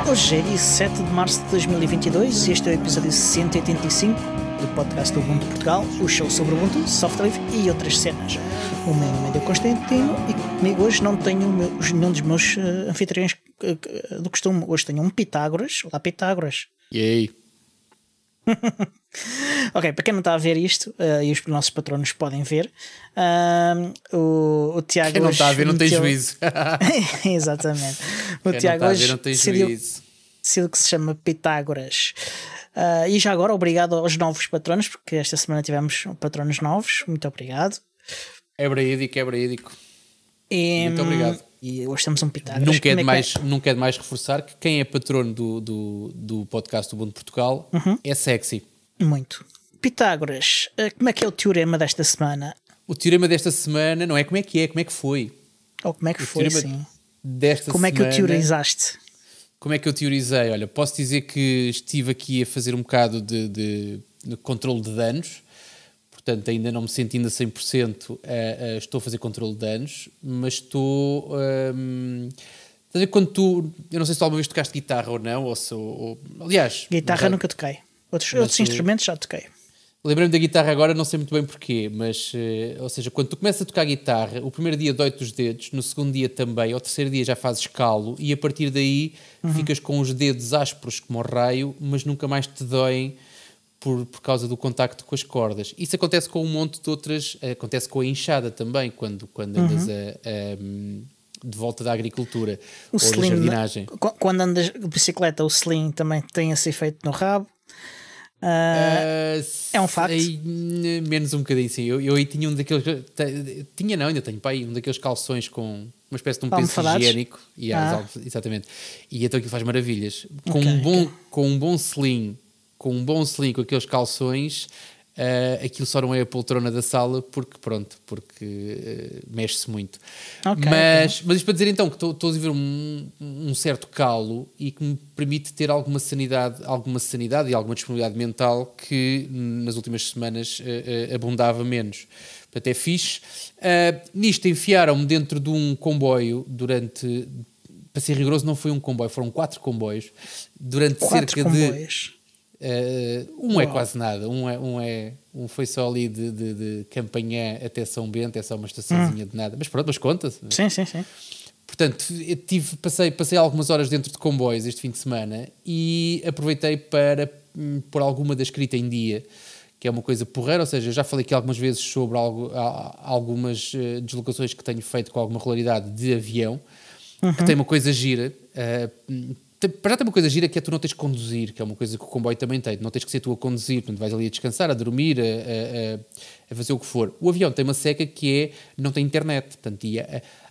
Hoje é dia 7 de março de 2022 e este é o episódio 185 do podcast do Ubuntu Portugal, o show sobre Ubuntu, software livre e outras cenas. O meu nome é Constantino e comigo hoje não tenho nenhum dos meus anfitriões do costume. Hoje tenho um Pitágoras. Olá, Pitágoras. E aí? Ok, para quem não está a ver isto, e os nossos patronos podem ver, o Tiago. Quem não está a ver não tem juízo. Exatamente. O Quem Tiago não está a hoje ver não tem juízo. decidiu que se chama Pitágoras. E já agora, obrigado aos novos patronos, porque esta semana tivemos patronos novos. Muito obrigado. É verídico. E, muito obrigado. E hoje temos um Pitágoras. Nunca é demais reforçar que quem é patrono do podcast do Ubuntu Portugal é sexy. Muito. Pitágoras, como é que é o teorema desta semana? O teorema desta semana não é como é que foi. Ou como é que foi, sim. Como é que o teorizaste? Como é que eu teorizei? Olha, posso dizer que estive aqui a fazer um bocado de controle de danos. Portanto, ainda não me sentindo a 100%, estou a fazer controle de danos, mas estou... estás a ver quando eu não sei se tu alguma vez tocaste guitarra ou não, aliás... Guitarra nunca toquei. Outros instrumentos já toquei. Lembrei-me da guitarra agora, não sei muito bem porquê, mas, ou seja, quando tu começas a tocar guitarra, o primeiro dia dói-te os dedos, no segundo dia também, ao terceiro dia já fazes calo e a partir daí ficas com os dedos ásperos como o raio, mas nunca mais te doem por causa do contacto com as cordas. Isso acontece com um monte de outras... Acontece com a enxada também, quando andas de volta da agricultura o ou sling, da jardinagem. Quando andas de bicicleta, o sling também tem esse efeito no rabo. É um facto. Menos um bocadinho, sim. Eu aí tinha um daqueles... ainda tenho pai, um daqueles calções com uma espécie de um penso higiênico. Exatamente. E então aquilo faz maravilhas. Com um bom sling, com aqueles calções, aquilo só não é a poltrona da sala porque mexe-se muito. Mas isto para dizer então que estou a viver um certo calo e que me permite ter alguma sanidade e alguma disponibilidade mental que nas últimas semanas abundava menos. Portanto, é fixe. Nisto enfiaram-me dentro de um comboio durante... Para ser rigoroso, não foi um comboio, foram 4 comboios. Durante cerca de... Um é quase nada, um foi só ali de Campanhã até São Bento, é só uma estaçãozinha de nada, mas pronto, mas conta-se. Sim. Portanto, passei algumas horas dentro de comboios este fim de semana e aproveitei para pôr alguma da escrita em dia, que é uma coisa porreira, ou seja, já falei aqui algumas vezes sobre algumas deslocações que tenho feito com alguma regularidade de avião, que tem uma coisa gira. Já tem uma coisa gira que é tu não tens que conduzir, que é uma coisa que o comboio também tem, não tens que ser tu a conduzir, portanto vais ali a descansar, a dormir, a fazer o que for. O avião tem uma seca que não tem internet, portanto,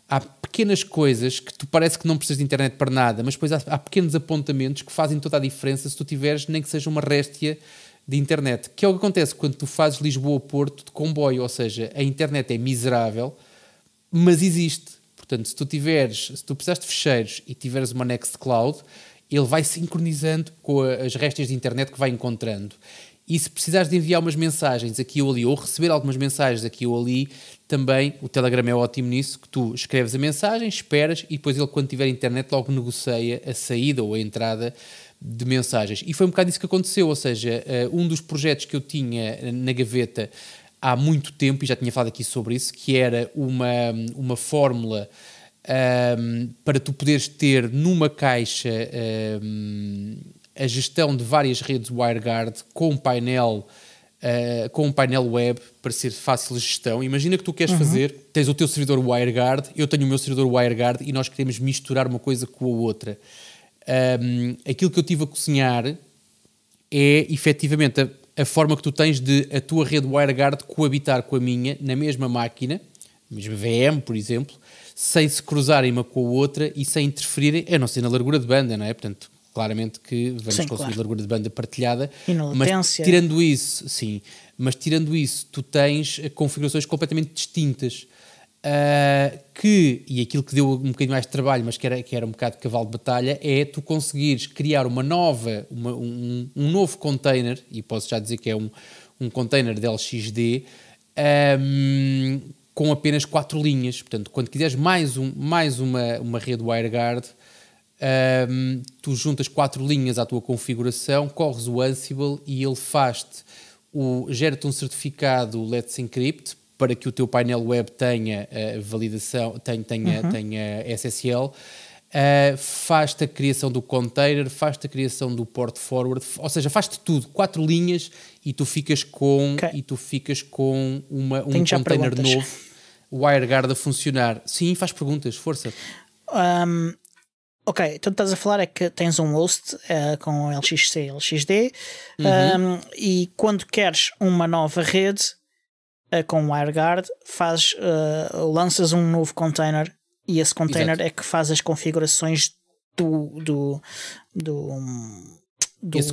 há pequenas coisas que tu parece que não precisas de internet para nada, mas depois há pequenos apontamentos que fazem toda a diferença se tu tiveres nem que seja uma réstia de internet, que é o que acontece quando tu fazes Lisboa-Porto de comboio, ou seja, a internet é miserável, mas existe. Portanto, se tu precisares de ficheiros e tiveres uma Nextcloud, ele vai sincronizando com as restas de internet que vai encontrando. E se precisares de enviar umas mensagens aqui ou ali, ou receber algumas mensagens aqui ou ali, também o Telegram é ótimo nisso, que tu escreves a mensagem, esperas e depois ele, quando tiver internet, logo negocia a saída ou a entrada de mensagens. E foi um bocado isso que aconteceu, ou seja, um dos projetos que eu tinha na gaveta há muito tempo, e já tinha falado aqui sobre isso, que era uma fórmula para tu poderes ter numa caixa a gestão de várias redes WireGuard com um painel web para ser fácil de gestão. Imagina que tu queres fazer, tens o teu servidor WireGuard, eu tenho o meu servidor WireGuard e nós queremos misturar uma coisa com a outra. Aquilo que eu estive a cozinhar é efetivamente a forma que tu tens de a tua rede WireGuard coabitar com a minha na mesma máquina, mesma VM, por exemplo, sem se cruzarem uma com a outra e sem interferirem, a não ser na largura de banda, não é? Portanto, claramente que vamos Sim, consumir claro. largura de banda partilhada. E na Mas latência. tirando isso, sim, mas tirando isso, tu tens configurações completamente distintas. E aquilo que deu um bocadinho mais de trabalho, mas que era um bocado de cavalo de batalha, é tu conseguires criar um novo container, e posso já dizer que é um container de LXD, com apenas 4 linhas. Portanto, quando quiseres mais uma rede WireGuard, tu juntas 4 linhas à tua configuração, corres o Ansible e ele gera-te um certificado Let's Encrypt para que o teu painel web tenha validação, tenha SSL, faz-te a criação do container, faz-te a criação do port forward, ou seja, faz-te tudo, 4 linhas e tu ficas com, um container novo, WireGuard a funcionar. Sim, faz perguntas, força. Ok, então estás a falar é que tens um host com LXC, LXD, e quando queres uma nova rede com WireGuard, lanças um novo container e esse container é que faz as configurações do esse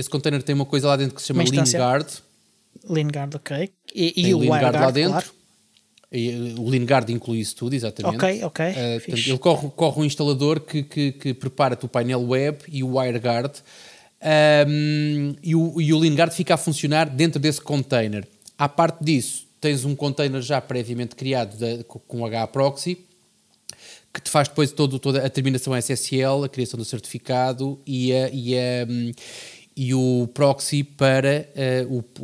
container tem uma coisa lá dentro que se chama LeanGuard. LeanGuard, ok. E o WireGuard lá dentro. Claro. E o LeanGuard inclui isso tudo, exatamente. Ok. Portanto, ele corre um instalador que prepara-te o painel web e o WireGuard, e o LeanGuard fica a funcionar dentro desse container. À parte disso, tens um container já previamente criado com HAProxy, que te faz depois toda a terminação SSL, a criação do certificado e o proxy para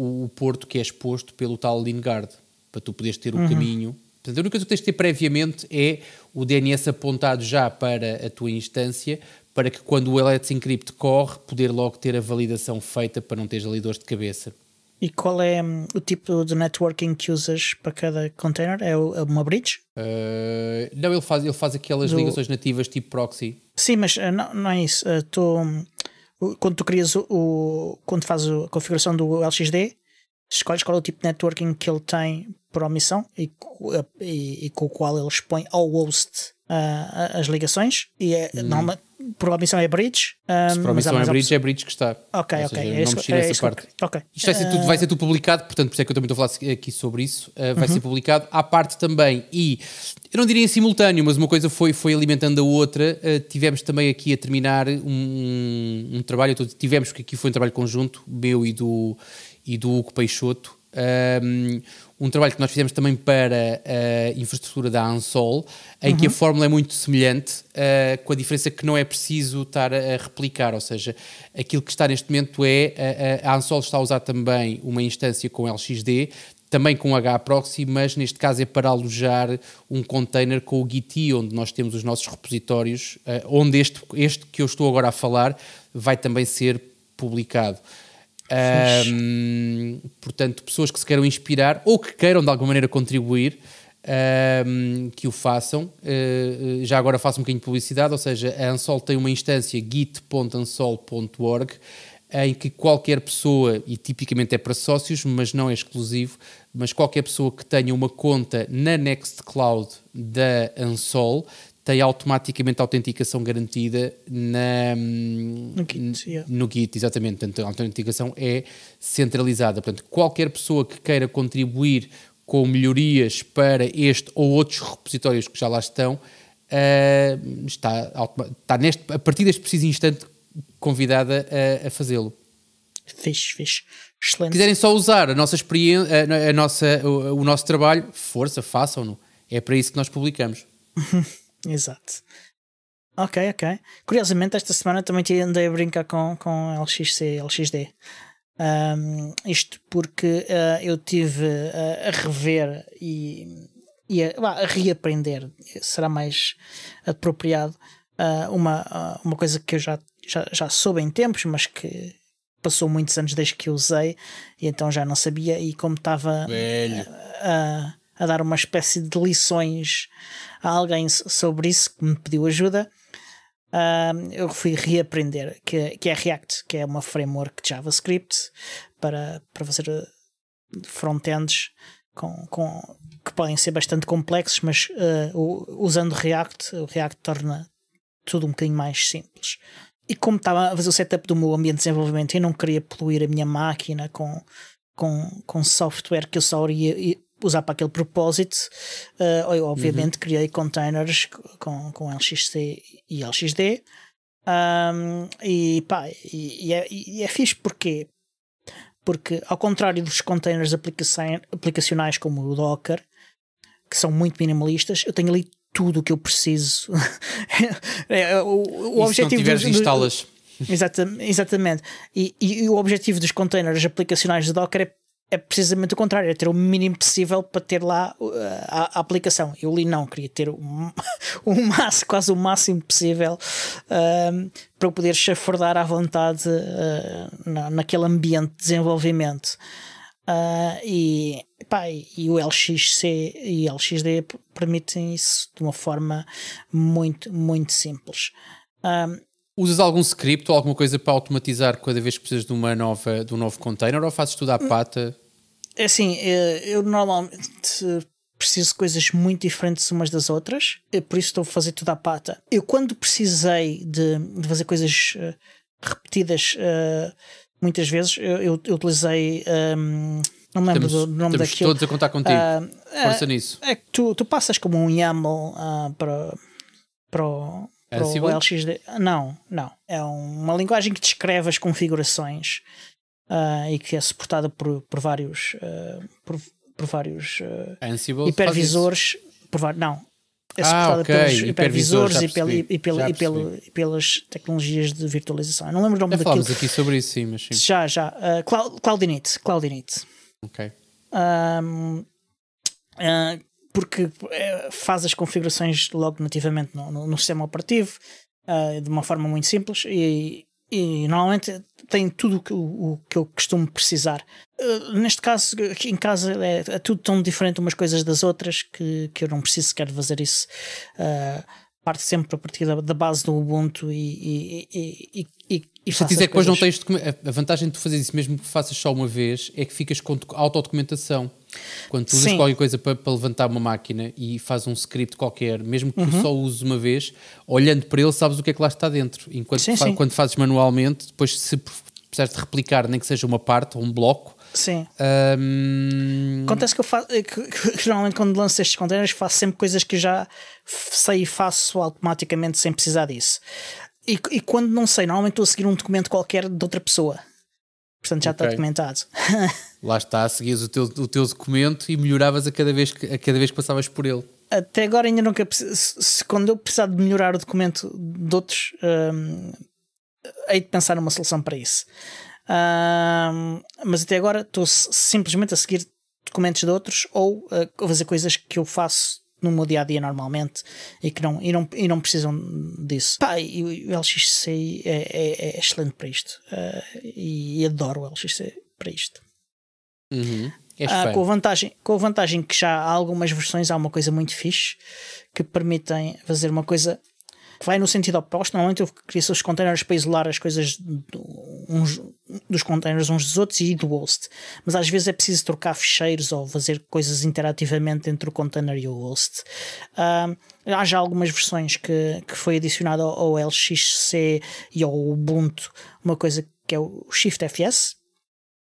o porto que é exposto pelo tal LeanGuard, para tu poderes ter o caminho. Portanto, a única coisa que tens de ter previamente é o DNS apontado já para a tua instância, para que quando o Let's Encrypt corre, poder logo ter a validação feita para não teres ali dores de cabeça. E qual é o tipo de networking que usas para cada container? É uma bridge? Não, ele faz aquelas ligações nativas tipo proxy. Sim, mas não é isso. Quando tu crias quando fazes a configuração do LXD, escolhes qual é o tipo de networking que ele tem por omissão e com o qual ele expõe ao host as ligações, e por omissão é bridge. Se por omissão é bridge, é bridge que está. Ok. Seja, não mexi nessa parte. Okay. Isto vai ser tudo publicado, portanto, por isso é que eu também estou a falar aqui sobre isso. Vai ser publicado à parte também, e eu não diria em simultâneo, mas uma coisa foi alimentando a outra. Tivemos também aqui a terminar um trabalho, tivemos, porque aqui foi um trabalho conjunto, meu e do Hugo Peixoto, um trabalho que nós fizemos também para a infraestrutura da Ansol, em que a fórmula é muito semelhante, com a diferença que não é preciso estar a replicar, ou seja, aquilo que está neste momento a Ansol está a usar também uma instância com LXD, também com HAProxy, mas neste caso é para alojar um container com o Git, onde nós temos os nossos repositórios, onde este que eu estou agora a falar vai também ser publicado. Portanto, pessoas que se queiram inspirar ou que queiram de alguma maneira contribuir, que o façam. Já agora faço um bocadinho de publicidade, ou seja, a Ansol tem uma instância git.ansol.org em que qualquer pessoa, e tipicamente é para sócios, mas não é exclusivo, mas qualquer pessoa que tenha uma conta na Nextcloud da Ansol tem automaticamente a autenticação garantida no Git, exatamente. Portanto, a autenticação é centralizada. Portanto, qualquer pessoa que queira contribuir com melhorias para este ou outros repositórios que já lá estão, está a partir deste preciso instante convidada a fazê-lo. Fixe. Excelente. Se quiserem só usar a nossa experiência, o nosso trabalho, força, façam-no. É para isso que nós publicamos. Exato. Ok. Curiosamente, esta semana também andei a brincar com LXC, LXD. Isto porque eu tive a rever e a reaprender, será mais apropriado, uma coisa que eu já soube em tempos, mas que passou muitos anos desde que usei e então já não sabia, e como estava a dar uma espécie de lições a alguém sobre isso que me pediu ajuda, eu fui reaprender que é React, que é uma framework de JavaScript para fazer frontends que podem ser bastante complexos, mas usando React, o React torna tudo um bocadinho mais simples. e como estava a fazer o setup do meu ambiente de desenvolvimento e não queria poluir a minha máquina com software que eu só iria usar para aquele propósito, eu obviamente criei containers com LXC e LXD. E é fixe porque ao contrário dos containers aplicacionais como o Docker, que são muito minimalistas, eu tenho ali tudo o que eu preciso. O objetivo, se não tiveres, instalas. Exatamente. E o objetivo dos containers aplicacionais de Docker é precisamente o contrário, é ter o mínimo possível para ter lá a aplicação. Eu ali não, queria ter quase o máximo possível para eu poder chafurdar à vontade naquele ambiente de desenvolvimento. E o LXC e LXD permitem isso de uma forma muito, muito simples. Usas algum script ou alguma coisa para automatizar cada vez que precisas de um novo container, ou fazes tudo à pata? É assim, eu normalmente preciso de coisas muito diferentes umas das outras, por isso estou a fazer tudo à pata. Eu, quando precisei de fazer coisas repetidas muitas vezes, eu utilizei, não me lembro do nome daquilo. Estamos todos a contar contigo. Força nisso. É que tu passas como um YAML para o LXD. Não. É uma linguagem que descreve as configurações e que é suportada por vários Ansible hipervisores. É suportada pelos hipervisores e pelas tecnologias de virtualização. Eu não lembro o nome daquilo. Falamos aqui sobre isso, sim, mas sim. Já. Cloudinit. Ok. Porque faz as configurações logo nativamente no sistema operativo de uma forma muito simples e normalmente tem tudo o que eu costumo precisar. Neste caso, aqui em casa é tudo tão diferente umas coisas das outras que eu não preciso sequer fazer isso. Parte sempre a partir da base do Ubuntu e se dizer que depois não tens a vantagem de tu fazer isso mesmo que faças só uma vez é que ficas com autodocumentação. Quando tu usas qualquer coisa para levantar uma máquina e fazes um script qualquer, mesmo que tu só uses uma vez, olhando para ele sabes o que é que lá está dentro. Enquanto quando fazes manualmente, depois se precisares de replicar, nem que seja uma parte ou um bloco. Sim. Acontece que eu faço que normalmente quando lanço estes containers faço sempre coisas que eu já sei e faço automaticamente sem precisar disso. E quando não sei, normalmente estou a seguir um documento qualquer de outra pessoa. Portanto já está documentado. Lá está, seguias o teu documento e melhoravas a cada vez que passavas por ele. Até agora ainda nunca quando eu precisar de melhorar o documento de outros, hei de pensar numa solução para isso. Mas até agora estou simplesmente a seguir documentos de outros ou a fazer coisas que eu faço no meu dia-a-dia normalmente e não precisam disso. E o LXC é excelente para isto e adoro o LXC para isto. Com a vantagem que já há algumas versões, há uma coisa muito fixe que permitem fazer uma coisa que vai no sentido oposto. Normalmente eu crio os containers para isolar as coisas dos containers uns dos outros e do host, mas às vezes é preciso trocar ficheiros ou fazer coisas interativamente entre o container e o host. Há já algumas versões que foi adicionada ao LXC e ao Ubuntu uma coisa que é o ShiftFS,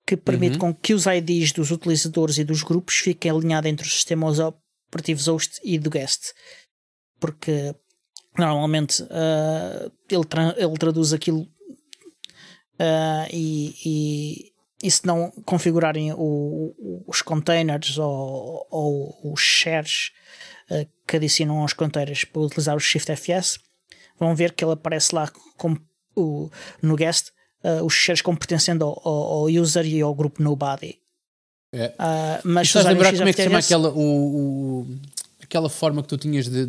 que permite com que os IDs dos utilizadores e dos grupos fiquem alinhados entre os sistemas operativos host e do guest, porque normalmente ele traduz aquilo e se não configurarem os containers ou os shares que adicionam aos containers para utilizar o ShiftFS, vão ver que ele aparece lá no guest os shares como pertencendo ao user e ao grupo nobody. Mas estás a lembrar como é que se chama aquela forma que tu tinhas de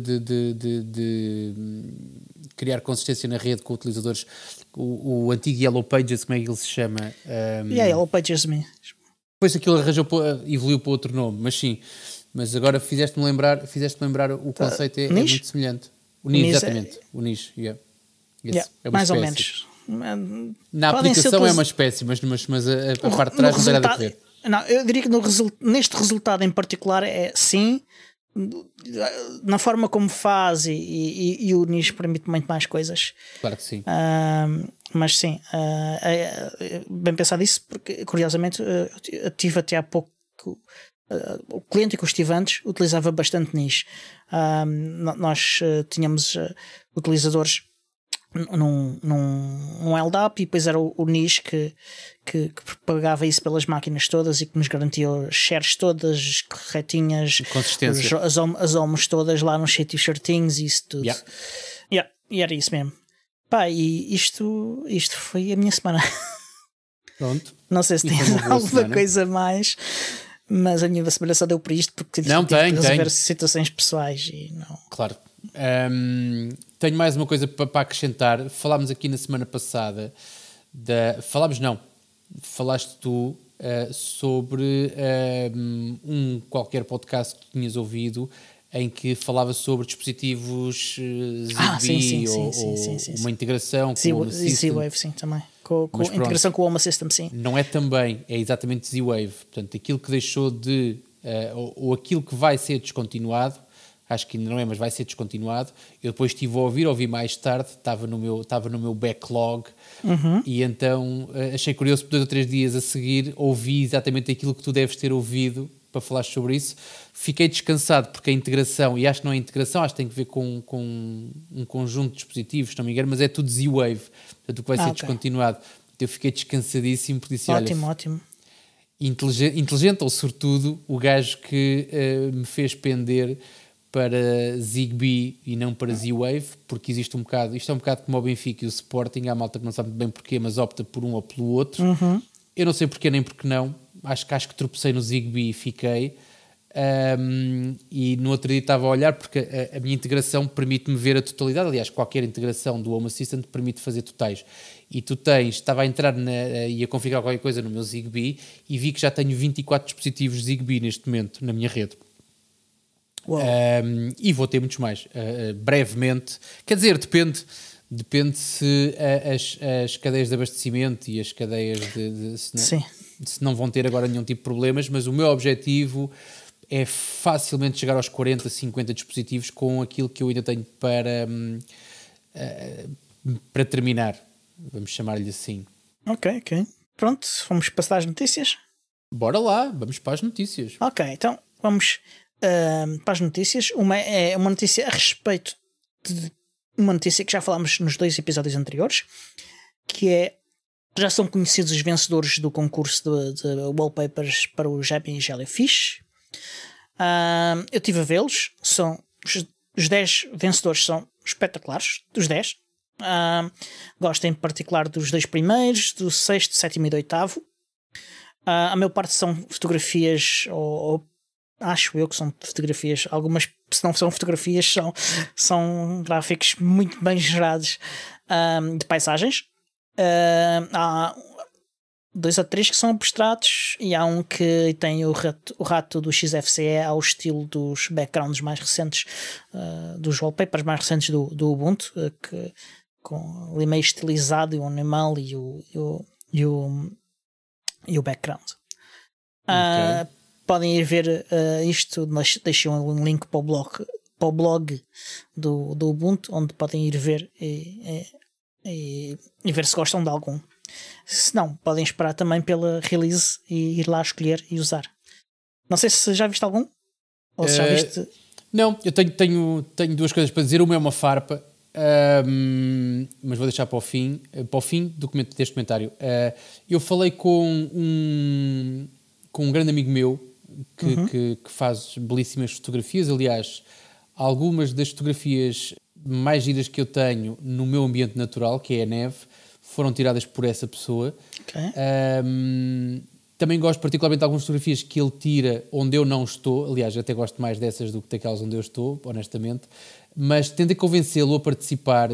criar consistência na rede com utilizadores, o antigo Yellow Pages, como é que ele se chama? Yellow Pages mesmo. Depois aquilo evoluiu para outro nome, mas sim. Mas agora fizeste-me lembrar o conceito é muito semelhante. O NIS, exatamente. O NIS, yeah. É mais espécie. Ou menos. Na aplicação é uma espécie, mas a parte de trás não tem nada a ver. Não, eu diria que neste resultado em particular é sim, na forma como faz e o nicho permite muito mais coisas. Claro que sim. Mas sim, bem pensado isso, porque curiosamente eu tive até há pouco o cliente que eu estive antes utilizava bastante nicho. Nós tínhamos utilizadores num LDAP e depois era o nicho que propagava isso pelas máquinas todas e que nos garantia as shares todas corretinhas, consistência, as ohms todas lá nos sítios certinhos e isso tudo. E era isso mesmo. Pá, e isto foi a minha semana. Pronto. Não sei se tens alguma coisa mais, mas a minha semana só deu por isto porque tive que resolver situações pessoais e não. Claro. Tenho mais uma coisa para acrescentar. Falámos aqui na semana passada falaste tu sobre qualquer podcast que tinhas ouvido em que falava sobre dispositivos Zigbee ou uma integração com o Home Assistant. Z-Wave, sim, também. Com a integração com o Home Assistant, sim. Não é também, é exatamente Z-Wave. Portanto, aquilo que deixou de... ou aquilo que vai ser descontinuado, acho que ainda não é, mas vai ser descontinuado. Eu depois estive a ouvi mais tarde, estava no meu backlog, e então achei curioso, por 2 ou 3 dias a seguir, ouvi exatamente aquilo que tu deves ter ouvido para falar sobre isso. Fiquei descansado porque a integração, e acho que não é integração, acho que tem que ver com um conjunto de dispositivos, se não me engano, mas é tudo Z-Wave, portanto o que vai ser descontinuado. Eu fiquei descansadíssimo porque disse, ótimo. Inteligente ou sortudo, o gajo que me fez pender para Zigbee e não para Z-Wave, porque existe um bocado, isto é um bocado como o Benfica e o Sporting, há malta que não sabe muito bem porquê, mas opta por um ou pelo outro. Eu não sei porquê nem porque não, acho que tropecei no Zigbee e fiquei, e no outro dia estava a olhar porque a minha integração permite-me ver a totalidade, aliás qualquer integração do Home Assistant permite fazer totais, e estava a entrar e a configurar qualquer coisa no meu Zigbee e vi que já tenho 24 dispositivos Zigbee neste momento na minha rede. E vou ter muitos mais brevemente, quer dizer, depende se as cadeias de abastecimento e as cadeias se não vão ter agora nenhum tipo de problemas, mas o meu objetivo é facilmente chegar aos 40, 50 dispositivos com aquilo que eu ainda tenho para terminar, vamos chamar-lhe assim. Ok. Pronto, vamos passar às notícias? Bora lá, vamos para as notícias. Ok, então vamos para as notícias. É uma notícia a respeito de uma notícia que já falámos nos 2 episódios anteriores, que é, já são conhecidos os vencedores do concurso de wallpapers para o Jabbing e Jellyfish. Eu estive a vê-los, são os 10 vencedores são espetaculares, dos 10. Gosto em particular dos 2 primeiros, do 6º, 7º e do 8º. A maior parte são fotografias, ou acho eu que são fotografias, algumas, se não são fotografias, são gráficos muito bem gerados de paisagens. Há 2 ou 3 que são abstratos e há um que tem o rato do XFCE ao estilo dos backgrounds mais recentes, dos wallpapers mais recentes do Ubuntu, com ali meio estilizado, e o animal e o background. Podem ir ver isto, deixei um link para o blog do Ubuntu, onde podem ir ver e ver se gostam de algum. Se não, podem esperar também pela release e ir lá escolher e usar. Não sei se já viste algum, ou se já viste. Não, eu tenho 2 coisas para dizer. Uma é uma farpa, mas vou deixar para o fim deste comentário. Eu falei com um grande amigo meu que faz belíssimas fotografias. Aliás, algumas das fotografias mais giras que eu tenho no meu ambiente natural, que é a neve, foram tiradas por essa pessoa. Também gosto particularmente de algumas fotografias que ele tira onde eu não estou. Aliás, até gosto mais dessas do que daquelas onde eu estou, honestamente. Mas tentei convencê-lo a participar.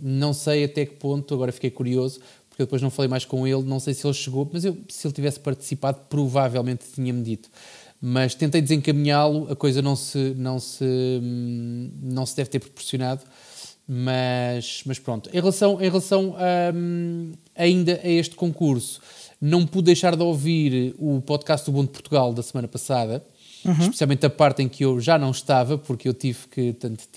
Não sei até que ponto, agora fiquei curioso, porque eu depois não falei mais com ele, não sei se ele chegou, mas se ele tivesse participado, provavelmente tinha-me dito. Mas tentei desencaminhá-lo, a coisa não se deve ter proporcionado, mas pronto. Em relação ainda a este concurso, não pude deixar de ouvir o podcast do Ubuntu Portugal da semana passada, especialmente a parte em que eu já não estava, porque eu tive que, portanto,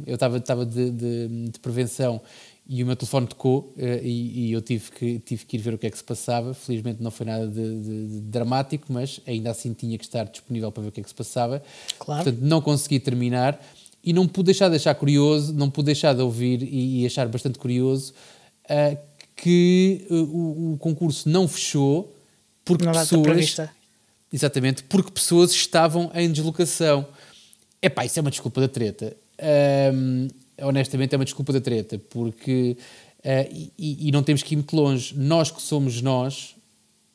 eu estava de prevenção e o meu telefone tocou e eu tive que ir ver o que é que se passava. Felizmente não foi nada de dramático, mas ainda assim tinha que estar disponível para ver o que é que se passava. Claro. Portanto, não consegui terminar e não pude deixar de achar curioso, não pude deixar de ouvir e achar bastante curioso que o concurso não fechou porque pessoas... Exatamente, porque pessoas estavam em deslocação. Epá, isso é uma desculpa da treta. Honestamente é uma desculpa da treta, porque e não temos que ir muito longe. Nós que somos nós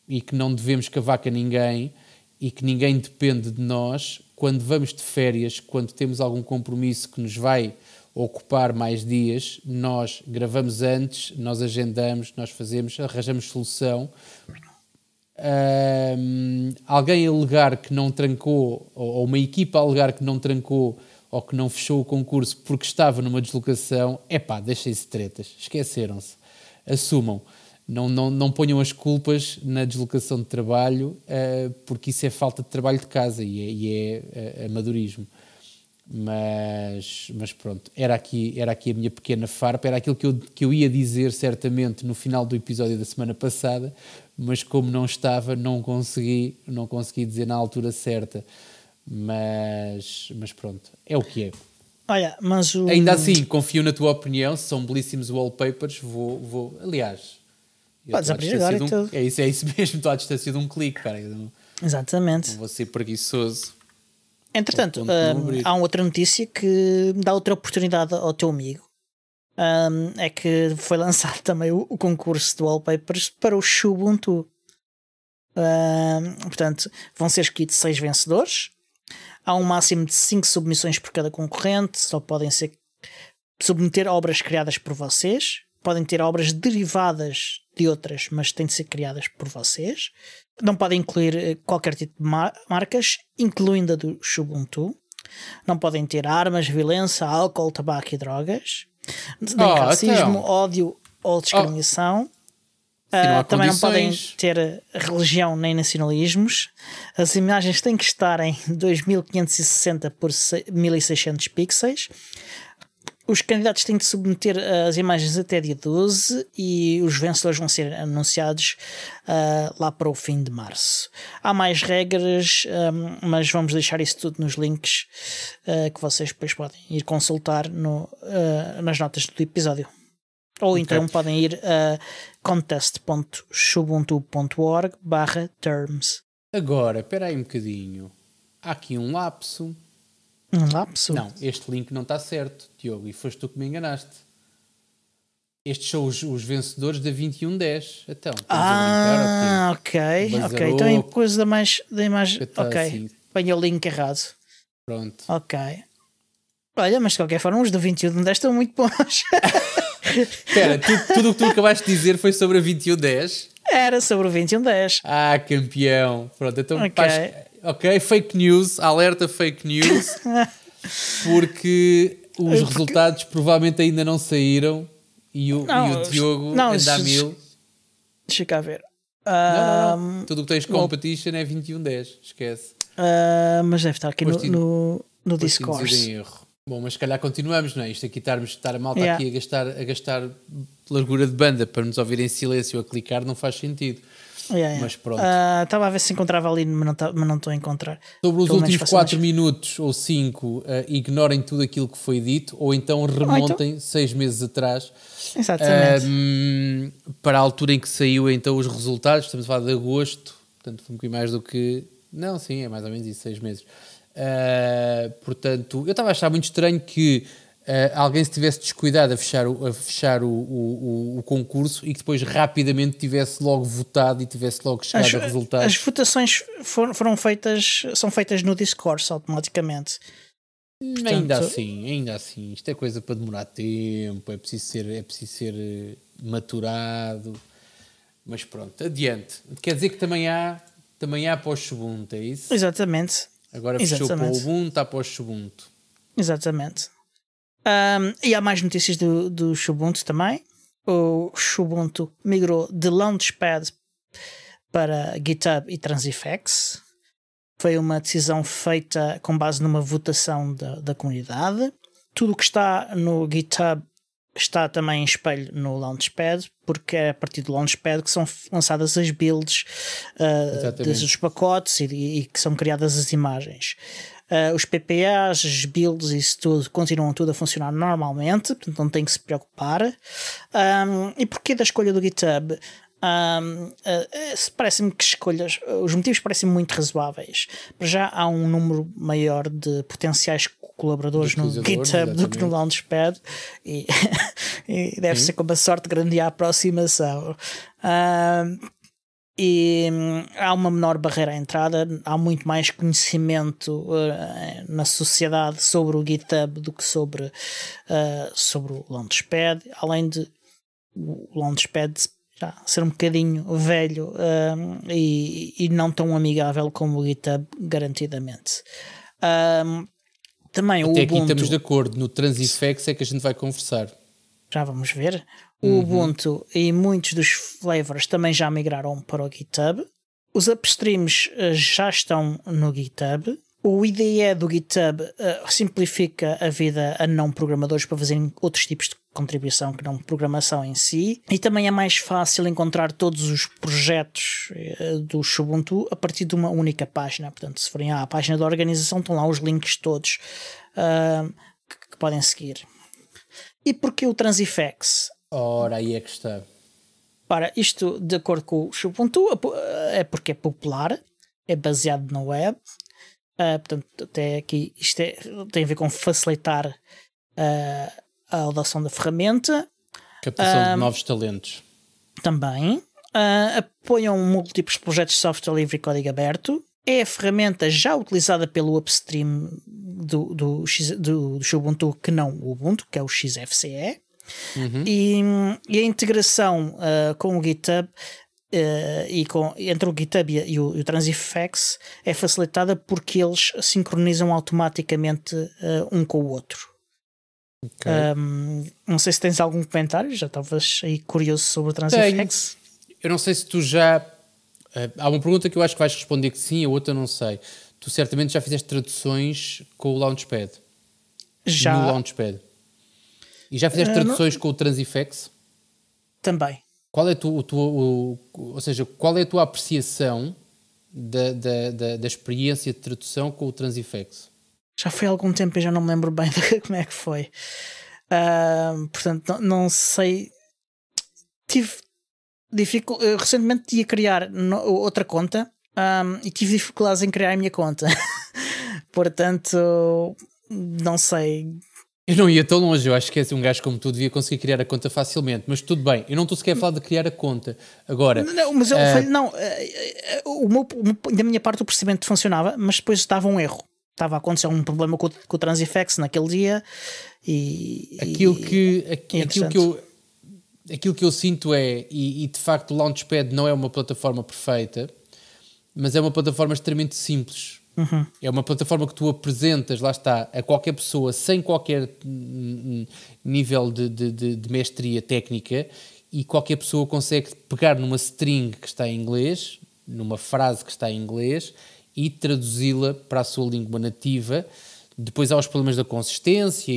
e que não devemos cavaco a ninguém e que ninguém depende de nós, quando vamos de férias, quando temos algum compromisso que nos vai ocupar mais dias, nós gravamos antes, nós agendamos, nós fazemos, arranjamos solução. Alguém alegar que não trancou, ou uma equipa alegar que não trancou ou que não fechou o concurso porque estava numa deslocação, deixem-se de tretas, esqueceram-se, assumam, não ponham as culpas na deslocação de trabalho, porque isso é falta de trabalho de casa e é amadorismo. Mas pronto, era aqui a minha pequena farpa, era aquilo que eu ia dizer certamente no final do episódio da semana passada, mas como não estava, não consegui dizer na altura certa. Mas pronto, é o que é. Olha, mas ainda assim, confio na tua opinião, são belíssimos wallpapers, aliás, podes abrir agora e tudo. É isso mesmo, estou à distância de um clique, cara. Exatamente. Não vou ser preguiçoso. Entretanto, há uma outra notícia que dá outra oportunidade ao teu amigo. É que foi lançado também o concurso de wallpapers para o Xubuntu. Portanto, vão ser escolhidos 6 vencedores. Há um máximo de 5 submissões por cada concorrente. Só podem submeter obras criadas por vocês. Podem ter obras derivadas de outras, mas têm de ser criadas por vocês. Não podem incluir qualquer tipo de marcas, incluindo a do Xubuntu. Não podem ter armas, violência, álcool, tabaco e drogas. Nem racismo, ódio ou discriminação. Também não podem ter religião nem nacionalismos. As imagens têm que estar em 2560 por 1600 pixels. Os candidatos têm de submeter as imagens até dia 12 e os vencedores vão ser anunciados lá para o fim de março. Há mais regras, mas vamos deixar isso tudo nos links que vocês depois podem ir consultar nas notas do episódio. Ou então podem ir a contest.xubuntu.org/terms. Agora, espera aí um bocadinho. Há aqui um lapso. Um lapso? Não, este link não está certo, Diogo, e foste tu que me enganaste. Estes são os vencedores da 2110. Então, ok. Então em coisa da imagem. Ok, assim. Põe o link errado. Pronto. Ok. Olha, mas de qualquer forma, os da 2110 estão muito bons. Espera, tudo o que tu acabaste de dizer foi sobre a 2110? Era sobre o 2110. Campeão. Pronto, então ok, fake news, alerta fake news, porque os resultados provavelmente ainda não saíram e o Diogo anda a 1000. Deixa cá ver. Não. Tudo o que tens competition é 2110, esquece. Mas deve estar aqui no Discord. Erro. Bom, mas se calhar continuamos, não é? Isto aqui estar a malta aqui a gastar largura de banda para nos ouvir em silêncio a clicar não faz sentido. Mas pronto. Estava a ver se encontrava ali, mas não estou a encontrar. Sobre os últimos 4 minutos ou 5, ignorem tudo aquilo que foi dito, ou então remontem 6 meses atrás. Exatamente. Para a altura em que saiu então os resultados. Estamos a falar de agosto, portanto foi um bocadinho mais do que... Não, sim, é mais ou menos isso, 6 meses. Portanto, eu estava a achar muito estranho que alguém se tivesse descuidado a fechar o concurso e que depois rapidamente tivesse logo votado e tivesse logo chegado a resultados. As votações são feitas no Discord automaticamente. Portanto, ainda assim, isto é coisa para demorar tempo, é preciso ser maturado, mas pronto, adiante. Quer dizer que também há para o Xubuntu, é isso? Exatamente. Agora fechou para o Ubuntu, está para o Xubuntu. Exatamente. E há mais notícias do Xubuntu também. O Xubuntu migrou de Launchpad para GitHub e Transifex. foi uma decisão feita com base numa votação da comunidade. Tudo o que está no GitHub está também em espelho no Launchpad, porque é a partir do Launchpad que são lançadas as builds desses pacotes e que são criadas as imagens. Os PPAs, as builds, isso tudo continuam tudo a funcionar normalmente, portanto não tem que se preocupar. E porquê da escolha do GitHub? Parece-me que os motivos parecem muito razoáveis. Para já há um número maior de potenciais colaboradores no GitHub do que no Launchpad e deve ser com uma sorte grande a aproximação. E há uma menor barreira à entrada, há muito mais conhecimento na sociedade sobre o GitHub do que sobre o Launchpad, além de o Launchpad já ser um bocadinho velho e não tão amigável como o GitHub, garantidamente. Também até o aqui Ubuntu, estamos de acordo, no Transifex é que a gente vai conversar. Já vamos ver. O Ubuntu e muitos dos flavors também já migraram para o GitHub. Os upstreams já estão no GitHub. O IDE do GitHub simplifica a vida a não programadores para fazerem outros tipos de contribuição que não programação em si. E também é mais fácil encontrar todos os projetos do Ubuntu a partir de uma única página. Portanto, se forem à página da organização, estão lá os links todos que podem seguir. E porquê o Transifex? Ora, aí é que está. Ora, isto, de acordo com o Ubuntu, é porque é popular, é baseado na web. Portanto, até aqui isto tem a ver com facilitar a adoção da ferramenta. Captação de novos talentos. Também. Apoiam múltiplos projetos de software livre e código aberto. É a ferramenta já utilizada pelo upstream do Ubuntu, que não o Ubuntu, que é o XFCE. E a integração com o GitHub entre o GitHub e o Transifex é facilitada porque eles sincronizam automaticamente um com o outro. Okay. Não sei se tens algum comentário, já estavas aí curioso sobre o Transifex. Eu não sei se tu já... há uma pergunta que eu acho que vais responder que sim, a outra não sei. Tu certamente já fizeste traduções com o Launchpad. Já. No Launchpad. E já fizeste traduções com o Transifex? Também. Qual é ou seja, qual é a tua apreciação da experiência de tradução com o Transifex? Já foi há algum tempo e já não me lembro bem de como é que foi. Portanto, não sei. Tive dificuldade. Recentemente ia criar outra conta e tive dificuldades em criar a minha conta. Portanto, não sei. Eu não ia tão longe, eu acho que um gajo como tu devia conseguir criar a conta facilmente, mas tudo bem, eu não estou sequer a falar de criar a conta. Agora... Não, mas eu falei, não, da minha parte o procedimento funcionava, mas depois estava um erro. Estava a acontecer um problema com o Transifex naquele dia e... Aquilo que eu sinto e de facto o Launchpad não é uma plataforma perfeita, mas é uma plataforma extremamente simples. É uma plataforma que tu apresentas, lá está, a qualquer pessoa sem qualquer nível de mestria técnica, e qualquer pessoa consegue pegar numa string que está em inglês, numa frase que está em inglês, e traduzi-la para a sua língua nativa. Depois há os problemas da consistência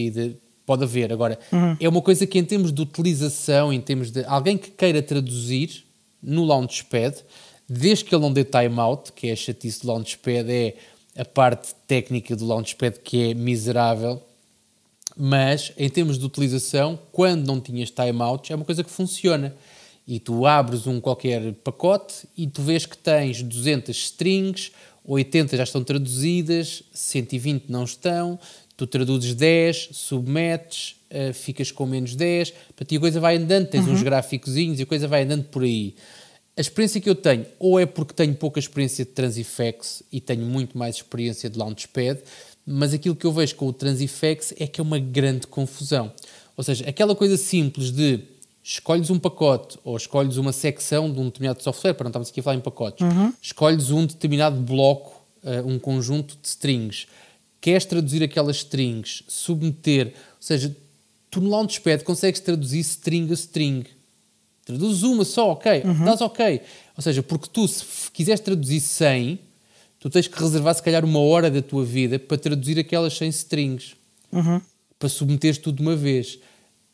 pode haver. Agora, é uma coisa que em termos de utilização, em termos de alguém que queira traduzir no Launchpad, desde que ele não dê timeout, que é a chatice do Launchpad, é a parte técnica do Launchpad que é miserável, mas em termos de utilização, quando não tinhas timeouts, é uma coisa que funciona. E tu abres qualquer pacote e tu vês que tens 200 strings, 80 já estão traduzidas, 120 não estão, tu traduzes 10, submetes, ficas com menos 10, e a coisa vai andando, tens uns gráficozinhos e a coisa vai andando por aí. A experiência que eu tenho, ou é porque tenho pouca experiência de Transifex e tenho muito mais experiência de Launchpad, mas aquilo que eu vejo com o Transifex é que é uma grande confusão. Ou seja, aquela coisa simples de escolhes um pacote ou escolhes uma secção de um determinado software, para não estarmos aqui a falar em pacotes, escolhes um determinado bloco, um conjunto de strings, queres traduzir aquelas strings, submeter, ou seja, tu no Launchpad consegues traduzir string a string. Traduzes uma só, ok, dás ok. Ou seja, porque tu, se quiseres traduzir 100, tu tens que reservar se calhar 1 hora da tua vida para traduzir aquelas 100 strings, para submeteres tudo de uma vez.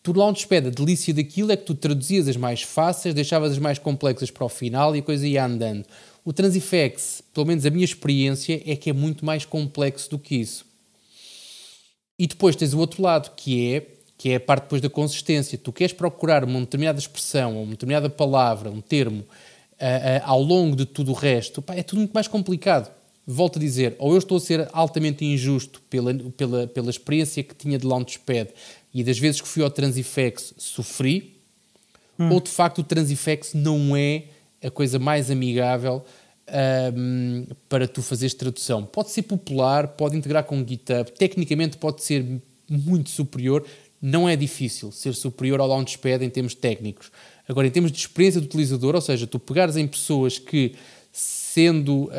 Tu Launchpad, a delícia daquilo é que tu traduzias as mais fáceis, deixavas as mais complexas para o final e a coisa ia andando. O Transifex, pelo menos a minha experiência, é que é muito mais complexo do que isso. E depois tens o outro lado, que é a parte depois da consistência. Tu queres procurar uma determinada expressão, uma determinada palavra, um termo, ao longo de tudo o resto, pá, é tudo muito mais complicado. Volto a dizer, ou eu estou a ser altamente injusto pela experiência que tinha de Launchpad e das vezes que fui ao Transifex sofri, ou de facto o Transifex não é a coisa mais amigável para tu fazeres tradução. Pode ser popular, pode integrar com o GitHub, tecnicamente pode ser muito superior, não é difícil ser superior ao Launchpad em termos técnicos. Agora, em termos de experiência do utilizador, ou seja, tu pegares em pessoas que, sendo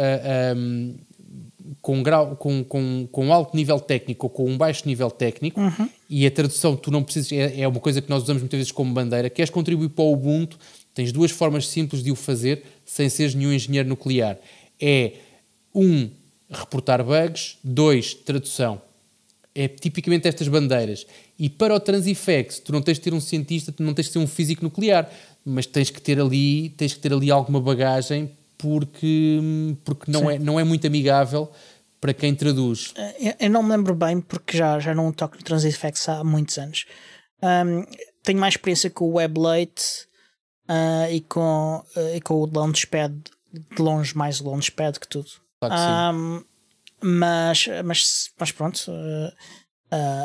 com alto nível técnico ou com um baixo nível técnico, e a tradução tu não precisas, é uma coisa que nós usamos muitas vezes como bandeira, queres contribuir para o Ubuntu, tens 2 formas simples de o fazer sem seres nenhum engenheiro nuclear. É 1, reportar bugs, 2, tradução. É tipicamente estas bandeiras. E para o Transifex, tu não tens de ter um cientista, tu não tens de ser um físico nuclear, mas tens que ter ali alguma bagagem porque não é muito amigável para quem traduz. Eu não me lembro bem porque já não toco no Transifex há muitos anos. Tenho mais experiência com o Weblate e com o Launchpad, de longe mais o Launchpad que tudo. Claro que sim. Mas pronto,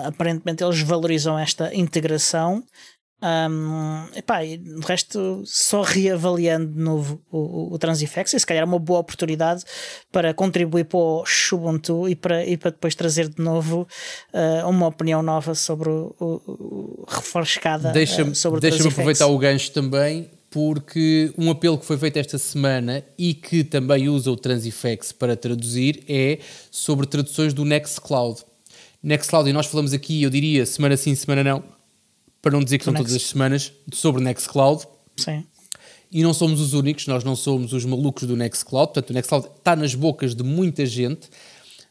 aparentemente eles valorizam esta integração. E de resto, só reavaliando de novo o Transifex, e se calhar é uma boa oportunidade para contribuir para o Ubuntu e para depois trazer de novo uma opinião nova sobre refrescada sobre o Transifex. Deixa-me aproveitar o gancho também, porque um apelo que foi feito esta semana e que também usa o Transifex para traduzir é sobre traduções do Nextcloud. Nextcloud, e nós falamos aqui, eu diria, semana sim, semana não, para não dizer que são todas as semanas, sobre Nextcloud. Sim. E não somos os únicos, nós não somos os malucos do Nextcloud, portanto o Nextcloud está nas bocas de muita gente,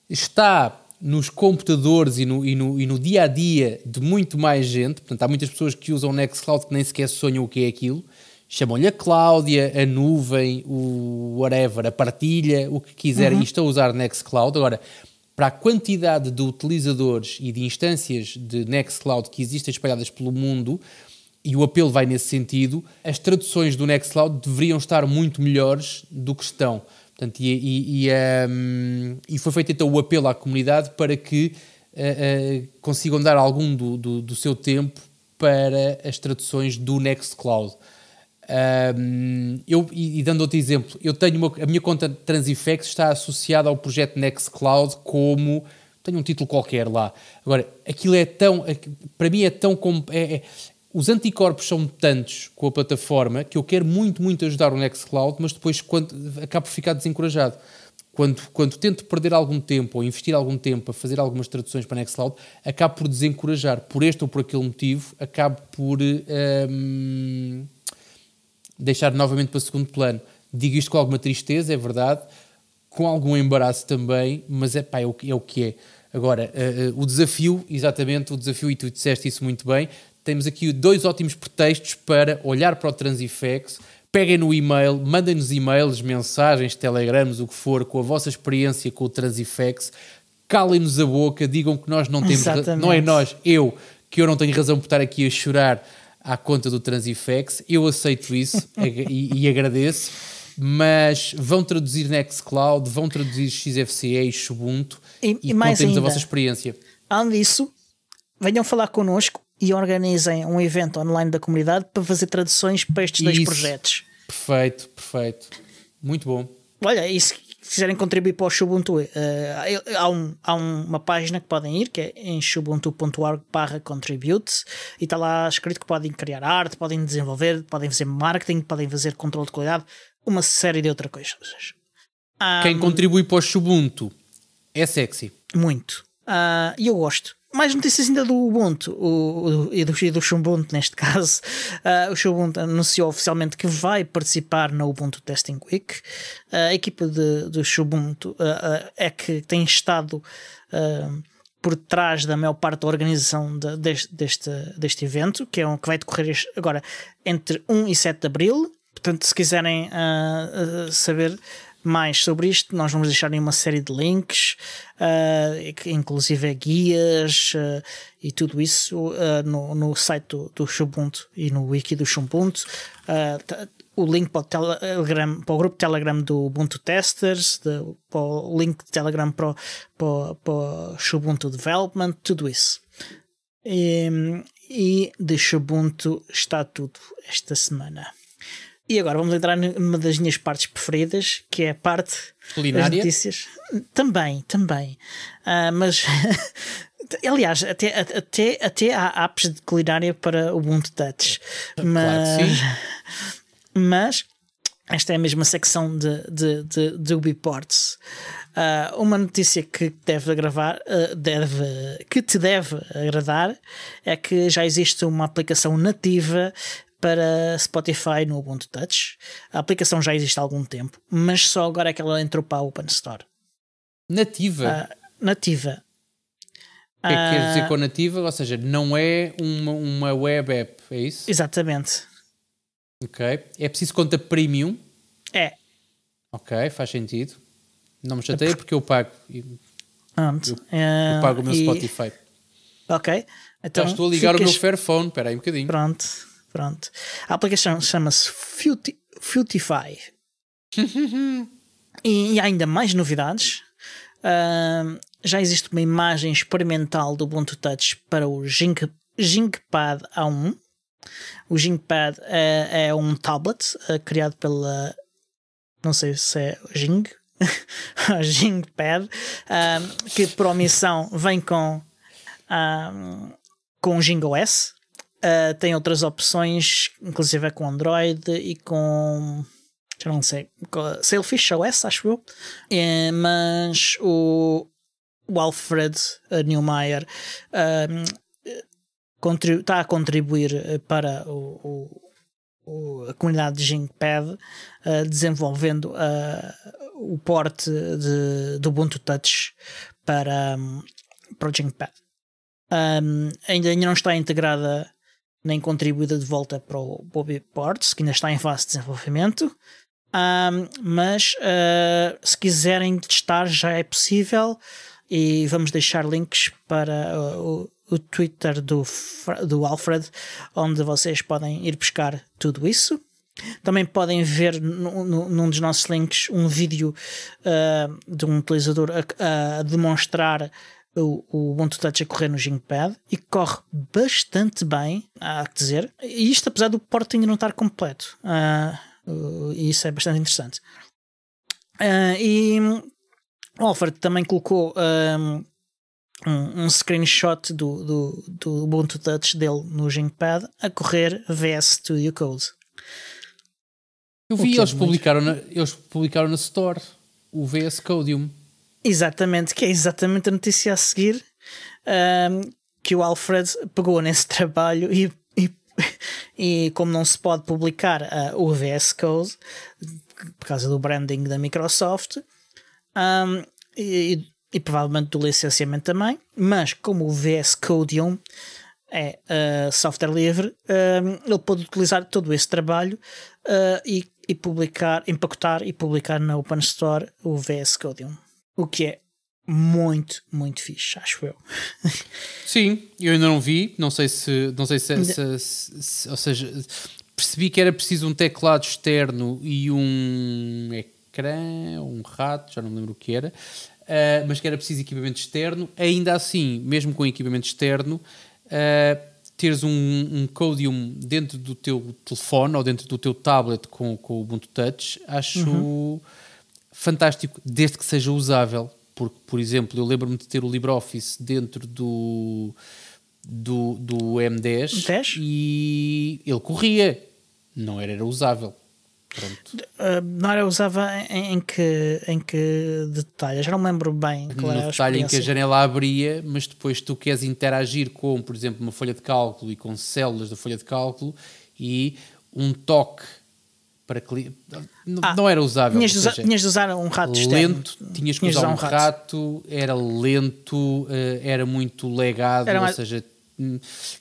está nos computadores e no dia-a-dia de muito mais gente, portanto há muitas pessoas que usam o Nextcloud que nem sequer sonham o que é aquilo, chamam-lhe a Cláudia, a nuvem, o whatever, a partilha, o que quiserem, e estão a usar Nextcloud. Agora, para a quantidade de utilizadores e de instâncias de Nextcloud que existem espalhadas pelo mundo, e o apelo vai nesse sentido, as traduções do Nextcloud deveriam estar muito melhores do que estão. Portanto, e foi feito então o apelo à comunidade para que consigam dar algum do seu tempo para as traduções do Nextcloud. Dando outro exemplo, eu tenho a minha conta Transifex está associada ao projeto Nextcloud como... Tenho um título qualquer lá. Agora, aquilo é tão... Para mim é tão... os anticorpos são tantos com a plataforma que eu quero muito, muito ajudar o Nextcloud, mas depois acabo por ficar desencorajado. Quando tento perder algum tempo ou investir algum tempo a fazer algumas traduções para Nextcloud, acabo por desencorajar. Por este ou por aquele motivo, acabo por deixar novamente para segundo plano. Digo isto com alguma tristeza, é verdade, com algum embaraço também, mas é o que é. Agora, o desafio, e tu disseste isso muito bem, temos aqui 2 ótimos pretextos para olhar para o Transifex. Peguem no e-mail, mandem-nos e-mails, mensagens, telegramos, o que for, com a vossa experiência com o Transifex, calem-nos a boca, digam que nós não temos... Não é nós, que eu não tenho razão por estar aqui a chorar à conta do Transifex. Eu aceito isso e agradeço, mas vão traduzir Nextcloud, vão traduzir XFCE e Ubuntu e contem-nos a vossa experiência. Além disso, venham falar connosco e organizem um evento online da comunidade para fazer traduções para estes 2 projetos. Perfeito. Muito bom. Olha, e se quiserem contribuir para o Ubuntu, há uma página que podem ir, que é em ubuntu.org/contribute, e está lá escrito que podem criar arte, podem desenvolver, podem fazer marketing, podem fazer controle de qualidade, uma série de outras coisas. Quem contribui para o Ubuntu é sexy. Muito. E eu gosto. mais notícias ainda do Ubuntu e do Xubuntu neste caso. O Xubuntu anunciou oficialmente que vai participar na Ubuntu Testing Week. A equipa do Xubuntu é que tem estado por trás da maior parte da organização deste evento, que vai decorrer agora entre 1 e 7 de Abril. Portanto, se quiserem saber mais sobre isto, nós vamos deixar aí uma série de links, inclusive guias e tudo isso no site do Xubuntu e no wiki do Xubuntu. O link para o grupo Telegram do Ubuntu Testers, o link de Telegram para o Xubuntu Development, tudo isso. E de Xubuntu está tudo esta semana. E agora vamos entrar numa das minhas partes preferidas, que é a parte culinária. Das notícias. Também. Mas, aliás, até há apps de culinária para o Ubuntu Touch. Claro que sim. Mas esta é a mesma secção de Ubiports. Uma notícia que te deve agradar é que já existe uma aplicação nativa para Spotify no Ubuntu Touch. A aplicação já existe há algum tempo, mas só agora é que ela entrou para a Open Store. Nativa? Nativa. O que é que quer dizer com nativa? Ou seja, não é uma web app, é isso? Exatamente. Ok. É preciso conta premium? É. Ok, faz sentido. Não me chateia porque eu pago. Eu pago o meu Spotify. Ok. Então, já estou a ligar o meu Fairphone. Espera aí um bocadinho. Pronto. A aplicação chama-se Futify. E há ainda mais novidades. Já existe uma imagem experimental do Ubuntu Touch para o GingPad A1. O GingPad é um tablet criado pela... não sei se é Jing. GingPad. Que por omissão vem com o JingOS. Tem outras opções, inclusive é com Android e com... já não sei, Sailfish OS, acho eu. Mas o Alfred Neumayer está a contribuir para a comunidade de GingPad, desenvolvendo o porte do Ubuntu Touch para o GingPad. Ainda não está integrada nem contribuída de volta para o Ubiports, que ainda está em fase de desenvolvimento. Mas se quiserem testar já é possível, e vamos deixar links para o Twitter do Alfred, onde vocês podem ir buscar tudo isso. Também podem ver num dos nossos links um vídeo de um utilizador a demonstrar o Ubuntu Touch a correr no GingPad, e corre bastante bem, há que dizer, e isto apesar do porte ainda não estar completo. E isso é bastante interessante. E o Alfred também colocou um screenshot do Ubuntu Touch dele no GingPad a correr VS Studio Code. Eu vi, eles publicaram na Store o VS Codium. Exatamente, que é exatamente a notícia a seguir, que o Alfred pegou nesse trabalho e como não se pode publicar o VS Code por causa do branding da Microsoft, e provavelmente do licenciamento também, mas como o VS Codium é software livre, ele pode utilizar todo esse trabalho e publicar, empacotar e publicar na Open Store o VS Codium. O que é muito, muito fixe, acho eu. Sim, eu ainda não vi, não sei se ou seja, percebi que era preciso um teclado externo e um ecrã, um rato, já não me lembro o que era, mas que era preciso equipamento externo. Ainda assim, mesmo com equipamento externo, teres um Codium dentro do teu telefone ou dentro do teu tablet com o Ubuntu Touch, acho fantástico, desde que seja usável. Porque, por exemplo, eu lembro-me de ter o LibreOffice dentro do M10 e ele corria, não era usável. Pronto. Não era, usava em que detalhe? Já não me lembro bem qual era No a detalhe em que a experiência. janela abria, mas depois tu queres interagir com, por exemplo, uma folha de cálculo e com células da folha de cálculo e um toque para não era usável. Tinhas de usar um rato externo. Lento, tinhas que usar um rato, era lento, era muito legado, Era ou mais- seja,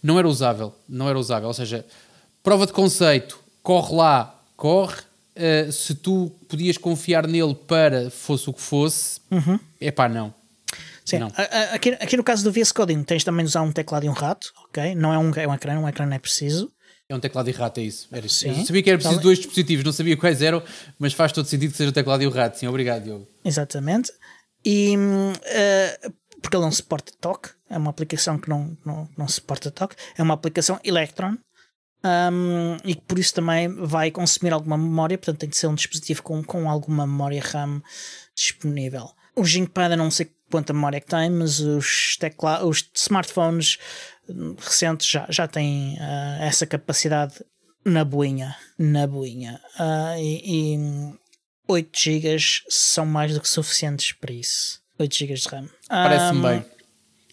não era usável, ou seja, prova de conceito, corre lá, corre, se tu podias confiar nele para fosse o que fosse, epá, não. Sim. Não. Aqui no caso do VS Coding tens também de usar um teclado e um rato, ok? Não é um ecrã não é preciso. É um teclado e rato, é isso. Era isso. Sim. Eu sabia que era preciso dois dispositivos, não sabia quais eram, mas faz todo sentido que seja o teclado e o rato. Sim, obrigado, Diogo. Exatamente. E porque ele não suporta toque, é uma aplicação que não suporta toque, é uma aplicação Electron, e que por isso também vai consumir alguma memória, portanto tem de ser um dispositivo com alguma memória RAM disponível. O Thinkpad, eu não sei quanta memória é que tem, mas os smartphones recentes já têm essa capacidade na boinha. E 8 GB são mais do que suficientes para isso. 8 GB de RAM. Parece-me bem.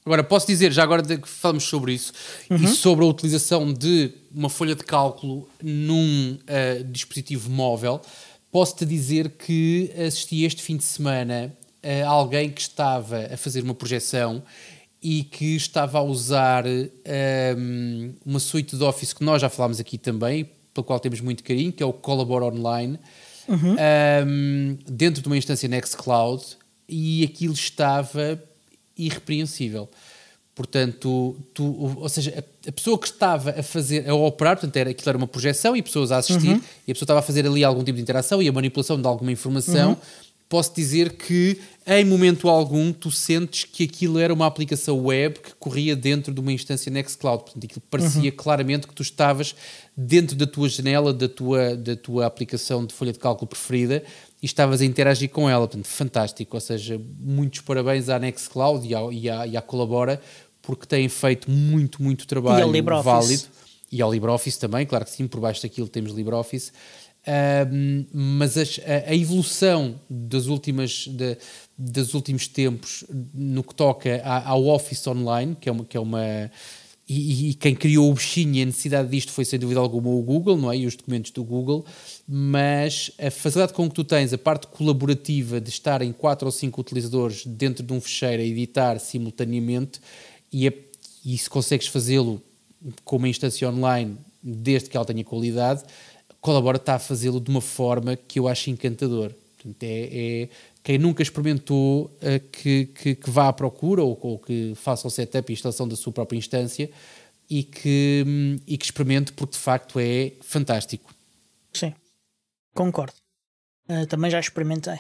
Agora, posso dizer, já agora que falamos sobre isso, e sobre a utilização de uma folha de cálculo num dispositivo móvel, posso-te dizer que assisti este fim de semana a alguém que estava a fazer uma projeção e que estava a usar uma suite de Office que nós já falámos aqui também, pela qual temos muito carinho, que é o Collabora Online, dentro de uma instância Nextcloud, e aquilo estava irrepreensível. Portanto, ou seja, a pessoa que estava a operar, portanto, aquilo era uma projeção e pessoas a assistir, e a pessoa estava a fazer ali algum tipo de interação e a manipulação de alguma informação. Posso dizer que em momento algum tu sentes que aquilo era uma aplicação web que corria dentro de uma instância Nextcloud. Portanto, aquilo parecia claramente que tu estavas dentro da tua janela, da tua aplicação de folha de cálculo preferida, e estavas a interagir com ela. Portanto, fantástico. Ou seja, muitos parabéns à Nextcloud e à Collabora, porque têm feito muito trabalho válido. E ao LibreOffice também, claro que sim, por baixo daquilo temos LibreOffice. Mas a evolução dos últimos tempos no que toca ao Office Online, que é uma e quem criou o bichinho e a necessidade disto foi sem dúvida alguma o Google, não é? E os documentos do Google, mas a facilidade com que tu tens, a parte colaborativa de estar em 4 ou 5 utilizadores dentro de um fecheiro a editar simultaneamente, e se consegues fazê-lo com uma instância online, desde que ela tenha qualidade, Collabora está a fazê-lo de uma forma que eu acho encantador. Portanto, quem nunca experimentou que vá à procura ou que faça o setup e instalação da sua própria instância e que experimente, porque de facto é fantástico. Sim, concordo. Também já experimentei.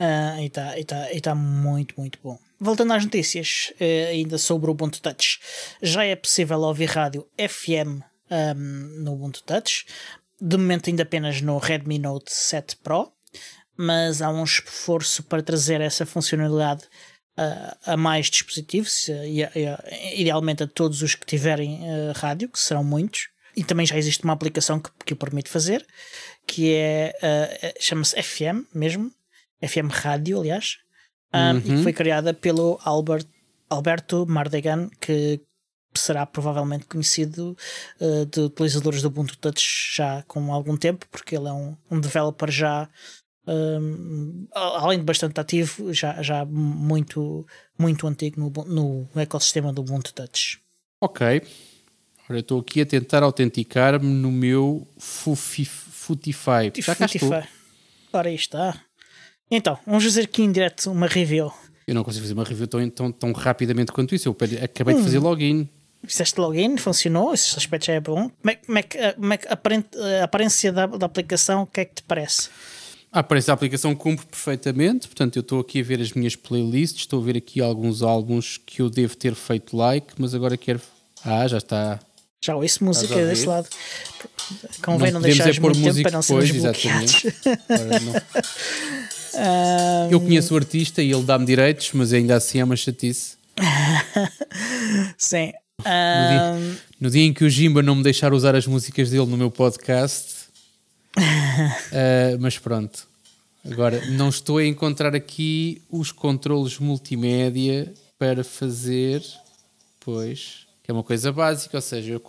E está muito bom. Voltando às notícias, ainda sobre o Ubuntu Touch, já é possível ouvir rádio FM no Ubuntu Touch. De momento ainda apenas no Redmi Note 7 Pro, mas há um esforço para trazer essa funcionalidade a mais dispositivos, idealmente a todos os que tiverem rádio, que serão muitos. E também já existe uma aplicação que o permite fazer, que chama-se FM mesmo, FM Rádio, aliás, e que foi criada pelo Alberto Mardegan, que será provavelmente conhecido de utilizadores do Ubuntu Touch já com algum tempo, porque ele é um developer já, além de bastante ativo, já muito antigo no ecossistema do Ubuntu Touch. Ok. Ora, estou aqui a tentar autenticar-me no meu Futify. Já cá estou. Ora, aí está. Então, vamos fazer aqui em direto uma review. Eu não consigo fazer uma review tão rapidamente quanto isso. Eu acabei de fazer login. Fizeste login, funcionou, esse aspecto já é bom. Como é que a aparência da aplicação, o que é que te parece? A aparência da aplicação cumpre perfeitamente. Portanto, eu estou aqui a ver as minhas playlists, estou a ver aqui alguns álbuns que eu devo ter feito like, mas agora quero... já está. Já ouço música desse lado. Convém não deixares muito tempo para não sermos bloqueados. Eu conheço o artista e ele dá-me direitos, mas ainda assim é uma chatice. Sim. No dia em que o Jimba não me deixar usar as músicas dele no meu podcast... Mas pronto. Agora, não estou a encontrar aqui os controles multimédia para fazer, pois, que é uma coisa básica, ou seja,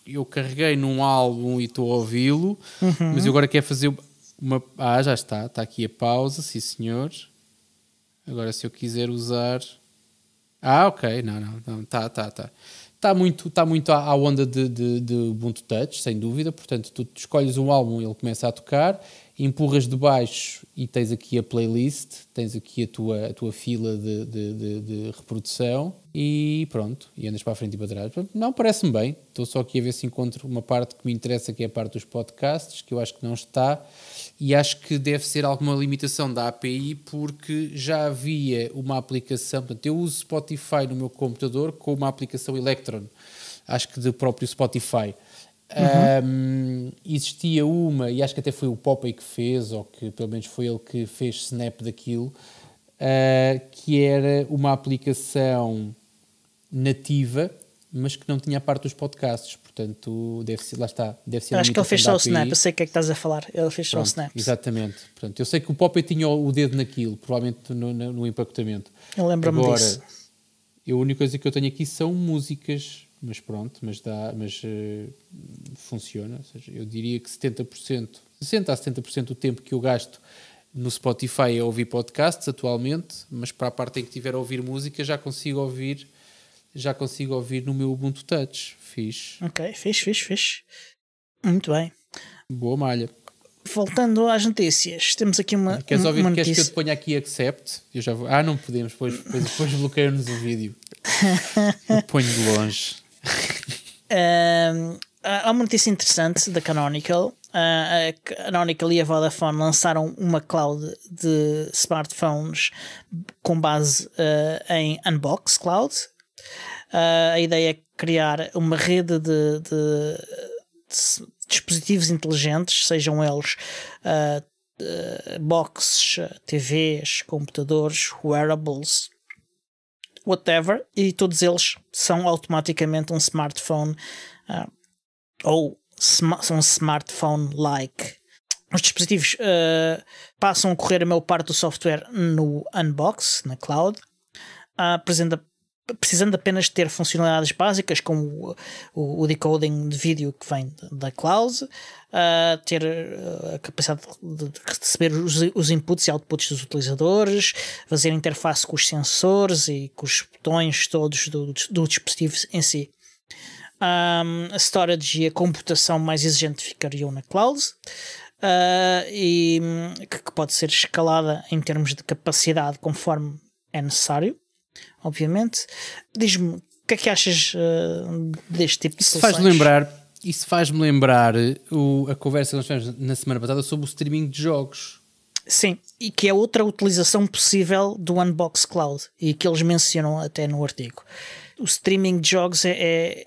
eu carreguei num álbum e estou a ouvi-lo, mas eu agora quero fazer uma... já está aqui a pausa, sim senhor. Agora se eu quiser usar... ok, não, está. Está muito à onda de Ubuntu Touch, sem dúvida. Portanto, tu escolhes um álbum, ele começa a tocar, empurras de baixo e tens aqui a playlist, tens aqui a tua fila de reprodução e pronto, e andas para a frente e para trás. Não, parece-me bem. Estou só aqui a ver se encontro uma parte que me interessa, que é a parte dos podcasts, que eu acho que não está, e acho que deve ser alguma limitação da API, porque já havia uma aplicação. Portanto, eu uso Spotify no meu computador com uma aplicação Electron, acho que do próprio Spotify. Existia uma, e acho que até foi o Popeye que fez, ou que pelo menos foi ele que fez snap daquilo, que era uma aplicação nativa, mas que não tinha a parte dos podcasts. Portanto, lá está, deve ser. Acho que ele fez só o snap, eu sei o que é que estás a falar. Ele fez só o snap. Exatamente. Portanto, eu sei que o Popeye tinha o dedo naquilo, provavelmente no empacotamento. Eu lembro-me disso. A única coisa que eu tenho aqui são músicas. Mas pronto, mas funciona. Ou seja, eu diria que 60% a 70% do tempo que eu gasto no Spotify é ouvir podcasts atualmente, mas para a parte em que estiver a ouvir música já consigo ouvir no meu Ubuntu Touch. Fixe. Ok, fixe. Muito bem. Boa malha. Voltando às notícias, temos aqui uma. Queres ouvir? Uma Queres notícia... que eu te ponha aqui accept? Eu já vou... não podemos, depois bloqueia-nos o vídeo. Eu ponho de longe. Há uma notícia interessante da Canonical. A Canonical e a Vodafone lançaram uma cloud de smartphones com base em Unbox Cloud. A ideia é criar uma rede de dispositivos inteligentes, sejam eles boxes, TVs, computadores, wearables, whatever, e todos eles são automaticamente um smartphone ou são smartphone-like. Os dispositivos passam a correr a maior parte do software no Unbox, na cloud, precisando apenas ter funcionalidades básicas como o decoding de vídeo que vem da cloud, ter a capacidade de receber os inputs e outputs dos utilizadores, fazer interface com os sensores e com os botões todos do dispositivo em si. A storage e a computação mais exigente ficariam na cloud, e que pode ser escalada em termos de capacidade conforme é necessário. Obviamente. Diz-me, o que é que achas deste tipo de soluções? Isso faz-me lembrar a conversa que nós tivemos na semana passada sobre o streaming de jogos. Sim, e que é outra utilização possível do Unbox Cloud e que eles mencionam até no artigo. O streaming de jogos é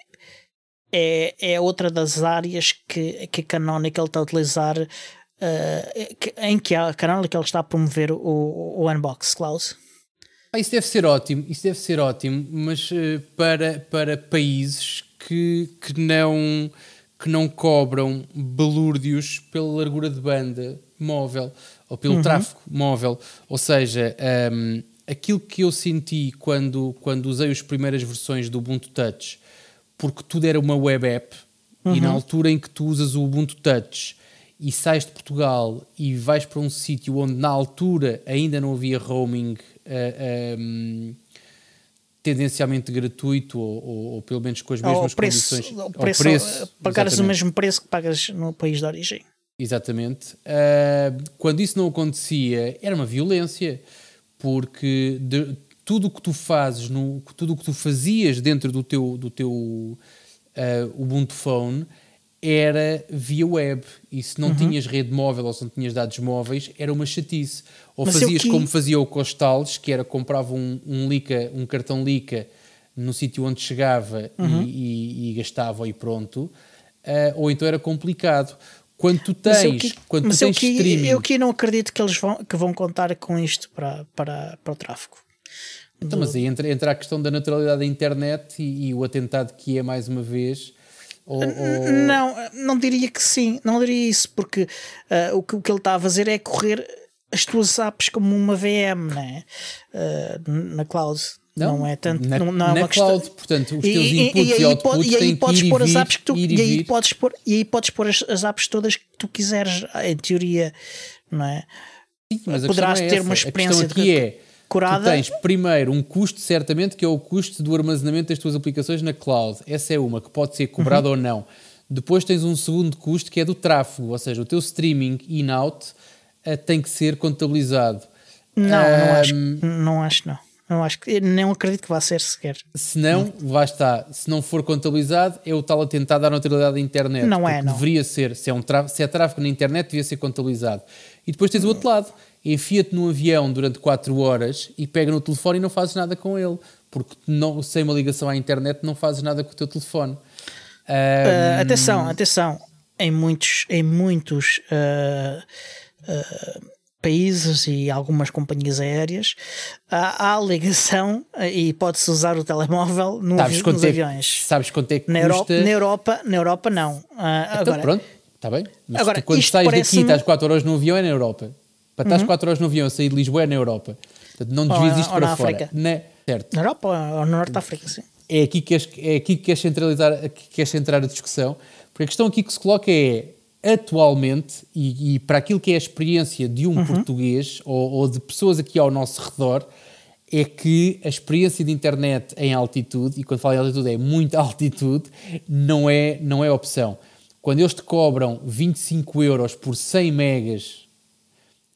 outra das áreas que a Canonical está a utilizar, em que a Canonical está a promover o Unbox Cloud. Isso deve ser ótimo, mas para países que não cobram balúrdios pela largura de banda móvel ou pelo tráfego móvel. Ou seja, aquilo que eu senti quando usei as primeiras versões do Ubuntu Touch, porque tudo era uma web app, e na altura em que tu usas o Ubuntu Touch e sais de Portugal e vais para um sítio onde na altura ainda não havia roaming tendencialmente gratuito ou pelo menos com as mesmas condições. O preço, pagares o mesmo preço que pagas no país de origem. Exatamente. Quando isso não acontecia, era uma violência, porque tudo o que tu fazes, tudo o que tu fazias dentro do teu Ubuntu Phone era via web, e se não tinhas rede móvel ou se não tinhas dados móveis, era uma chatice. Ou mas fazias como fazia o Costales, que era comprava um cartão Lica no sítio onde chegava e gastava e pronto, ou então era complicado. Quando tu tens streaming... Eu aqui não acredito que eles vão contar com isto para o tráfego. Então, mas aí entra a questão da neutralidade da internet e o atentado que é, mais uma vez... Não diria que sim, não diria isso, porque o que ele está a fazer é correr as tuas apps como uma VM, né? Na cloud. Não é tanto. Não é na uma cloud, questão. portanto, os teus inputs e outputs têm que ir e vir, as apps que tu, ir e e aí vir. podes pôr as apps todas que tu quiseres, em teoria, não é? Sim, mas poderás a ter essa. uma experiência a questão aqui é, curada. tu tens primeiro um custo, certamente, que é o custo do armazenamento das tuas aplicações na cloud. Essa é uma que pode ser cobrada ou não. Depois tens um segundo custo que é do tráfego, ou seja, o teu streaming in-out tem que ser contabilizado. Não acho. Não acho que, não acredito que vá ser sequer. Se não, vai estar. Se não for contabilizado, é o tal a tentar dar neutralidade à internet. Não deveria ser. Se é tráfego na internet, devia ser contabilizado. E depois tens o outro lado. Enfia-te num avião durante 4 horas e pega no telefone e não fazes nada com ele. Porque sem uma ligação à internet não fazes nada com o teu telefone. Atenção. Em muitos países e algumas companhias aéreas há ligação e pode-se usar o telemóvel nos aviões. Sabes quanto é que na custa? Na Europa não. Então Agora, pronto, está bem. Mas agora, tu, quando sais daqui parece-me... estás 4 horas no avião é na Europa. Para estás 4 horas no avião a sair de Lisboa é na Europa. Portanto, não desvies isto para fora. África. Certo. Na Europa ou no Norte da África, sim. É aqui que queres centrar a discussão, porque a questão aqui que se coloca é, atualmente, e para aquilo que é a experiência de um português ou de pessoas aqui ao nosso redor, é que a experiência de internet em altitude, e quando falo em altitude é muita altitude, não é opção. Quando eles te cobram 25 euros por 100 megas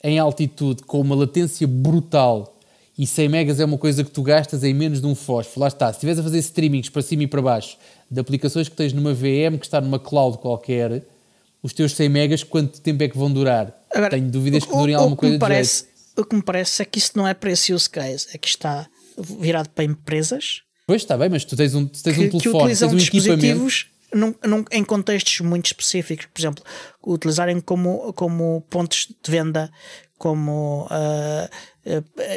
em altitude, com uma latência brutal, e 100 megas é uma coisa que tu gastas em menos de um fósforo. Lá está, se estiveres a fazer streamings para cima e para baixo de aplicações que tens numa VM, que está numa cloud qualquer, os teus 100 megas, quanto tempo é que vão durar? Agora, tenho dúvidas que durem alguma coisa de jeito. O que me parece é que isto não é para esse use case, é que está virado para empresas. Pois, está bem, mas tu tens um telefone, que utilizam tens um dispositivos em contextos muito específicos, por exemplo, utilizarem como pontos de venda, como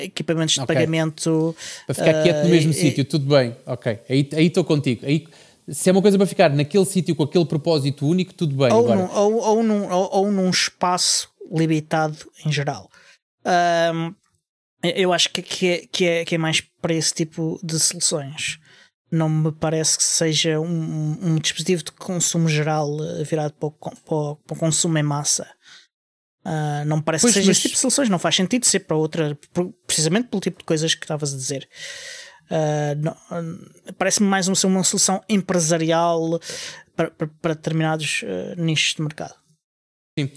equipamentos de pagamento. Para ficar quieto no mesmo sítio, tudo bem, ok, aí estou contigo. Aí, se é uma coisa para ficar naquele sítio com aquele propósito único, tudo bem. Ou num espaço limitado em geral. Eu acho que é mais para esse tipo de soluções. Não me parece que seja um dispositivo de consumo geral virado para o consumo em massa. Não me parece que seja esse tipo de soluções. Não faz sentido ser para outra, precisamente pelo tipo de coisas que estavas a dizer. Parece-me mais uma solução empresarial para determinados nichos de mercado. Sim.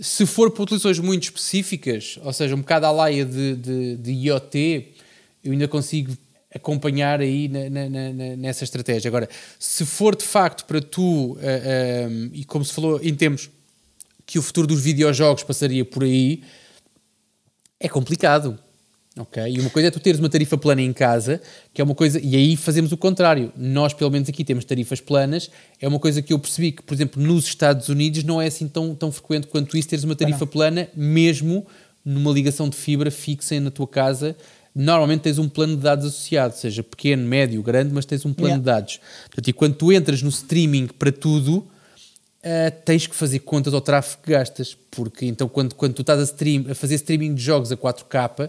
Se for para utilizações muito específicas, ou seja, um bocado à laia de IoT, eu ainda consigo acompanhar aí nessa estratégia. Agora, se for de facto para tu, e como se falou em termos que o futuro dos videojogos passaria por aí, é complicado. Ok? E uma coisa é tu teres uma tarifa plana em casa, que é uma coisa, e aí fazemos o contrário. Nós, pelo menos aqui, temos tarifas planas. É uma coisa que eu percebi que, por exemplo, nos Estados Unidos não é assim tão frequente quanto isso, teres uma tarifa plana, mesmo numa ligação de fibra fixa na tua casa. Normalmente tens um plano de dados associado, seja pequeno, médio, grande, mas tens um plano de dados. Portanto, e quando tu entras no streaming para tudo, tens que fazer contas ao tráfego que gastas, porque então quando tu estás a fazer streaming de jogos a 4K,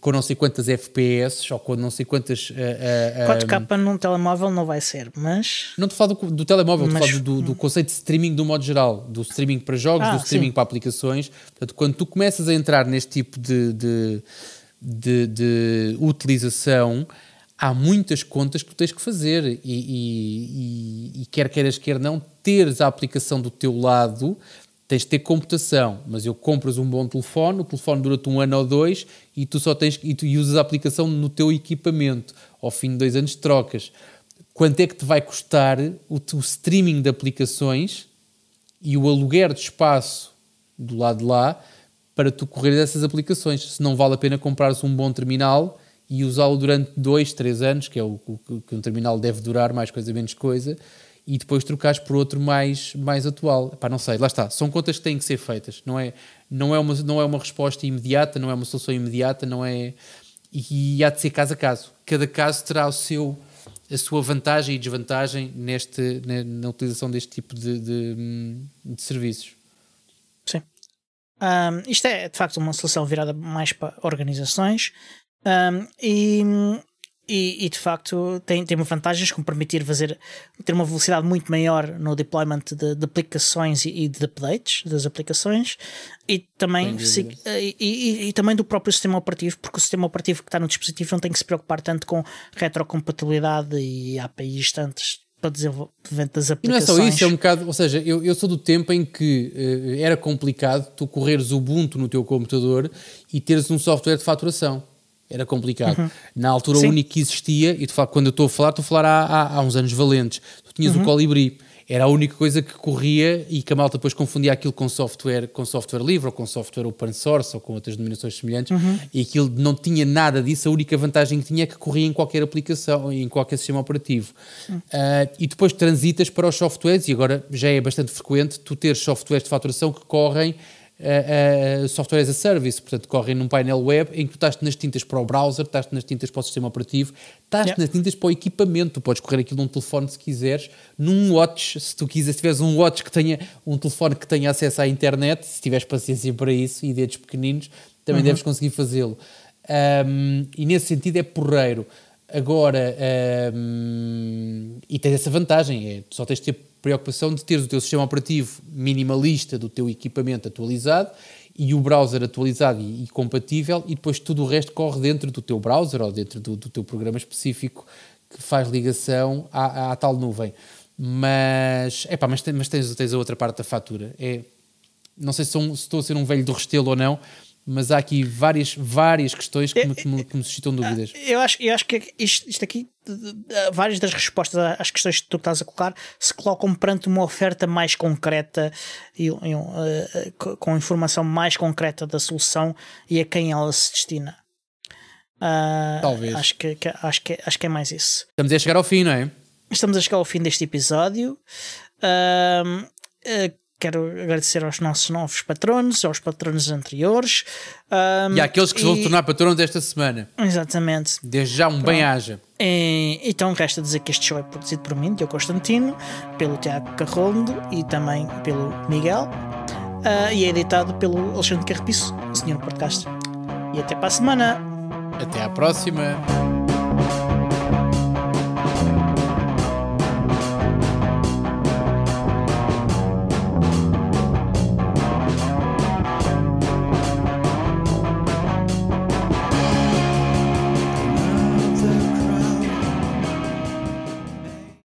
com não sei quantas FPS, ou com não sei quantas... 4K num telemóvel não vai ser, mas... Não te falo do telemóvel, te falo do conceito de streaming do modo geral, do streaming para jogos, do streaming para aplicações. Portanto, quando tu começas a entrar neste tipo de utilização, há muitas contas que tu tens que fazer e quer queiras, quer não, teres a aplicação do teu lado, tens de ter computação, mas eu compras um bom telefone, o telefone dura-te 1 ano ou 2 e tu só tens e usas a aplicação no teu equipamento, ao fim de 2 anos trocas. Quanto é que te vai custar o streaming de aplicações e o aluguer de espaço do lado de lá para tu correr dessas aplicações? Se não vale a pena comprares um bom terminal e usá-lo durante 2, 3 anos, que é o que um terminal deve durar, mais coisa, menos coisa, e depois trocares por outro mais atual. Epá, não sei, lá está. São contas que têm que ser feitas. Não é uma resposta imediata, não é uma solução imediata, não é... E há de ser caso a caso. Cada caso terá o seu a sua vantagem e desvantagem na utilização deste tipo de serviços. Sim. Isto é de facto uma solução virada mais para organizações, e de facto tem vantagens como permitir ter uma velocidade muito maior no deployment de aplicações e de updates das aplicações, e também, e também do próprio sistema operativo, porque o sistema operativo que está no dispositivo não tem que se preocupar tanto com retrocompatibilidade e APIs tantas para desenvolvimento das aplicações. E não é só isso, é um bocado, ou seja, eu sou do tempo em que era complicado tu correres Ubuntu no teu computador e teres um software de faturação. Era complicado. Na altura o único que existia, e de facto quando eu estou a falar há uns anos valentes, tu tinhas o Colibri, era a única coisa que corria, e que a malta depois confundia aquilo com software livre, ou com software open source, ou com outras denominações semelhantes, e aquilo não tinha nada disso. A única vantagem que tinha é que corria em qualquer aplicação, em qualquer sistema operativo. E depois transitas para os softwares, e agora já é bastante frequente tu teres softwares de faturação que correm software as a service, portanto correm num painel web em que tu estás nas tintas para o browser, estás nas tintas para o sistema operativo, estás nas tintas para o equipamento. Tu podes correr aquilo num telefone se quiseres, num watch, se tu quiseres, se tiveres um watch que tenha um telefone que tenha acesso à internet, se tiveres paciência para isso e dedos pequeninos, também deves conseguir fazê-lo. E nesse sentido é porreiro. Agora, e tens essa vantagem, só tens de ter preocupação de teres o teu sistema operativo minimalista do teu equipamento atualizado e o browser atualizado e compatível, e depois tudo o resto corre dentro do teu browser ou dentro do teu programa específico que faz ligação à tal nuvem. Mas tens a outra parte da fatura. Não sei se estou a ser um velho do Restelo ou não, mas há aqui várias questões que me suscitam dúvidas. Eu acho que isto aqui, várias das respostas às questões que tu estás a colocar, se colocam perante uma oferta mais concreta e com informação mais concreta da solução e a quem ela se destina. Talvez. Acho que é mais isso. Estamos a chegar ao fim, não é? Estamos a chegar ao fim deste episódio. Quero agradecer aos nossos novos patronos, aos patronos anteriores. E àqueles que se vão tornar patronos esta semana. Exatamente. Desde já bem-aja. Então resta dizer que este show é produzido por mim, Diogo Constantino, pelo Tiago Carrondo e também pelo Miguel. E é editado pelo Alexandre Carrapiço, o Senhor Podcast. E até para a semana. Até à próxima.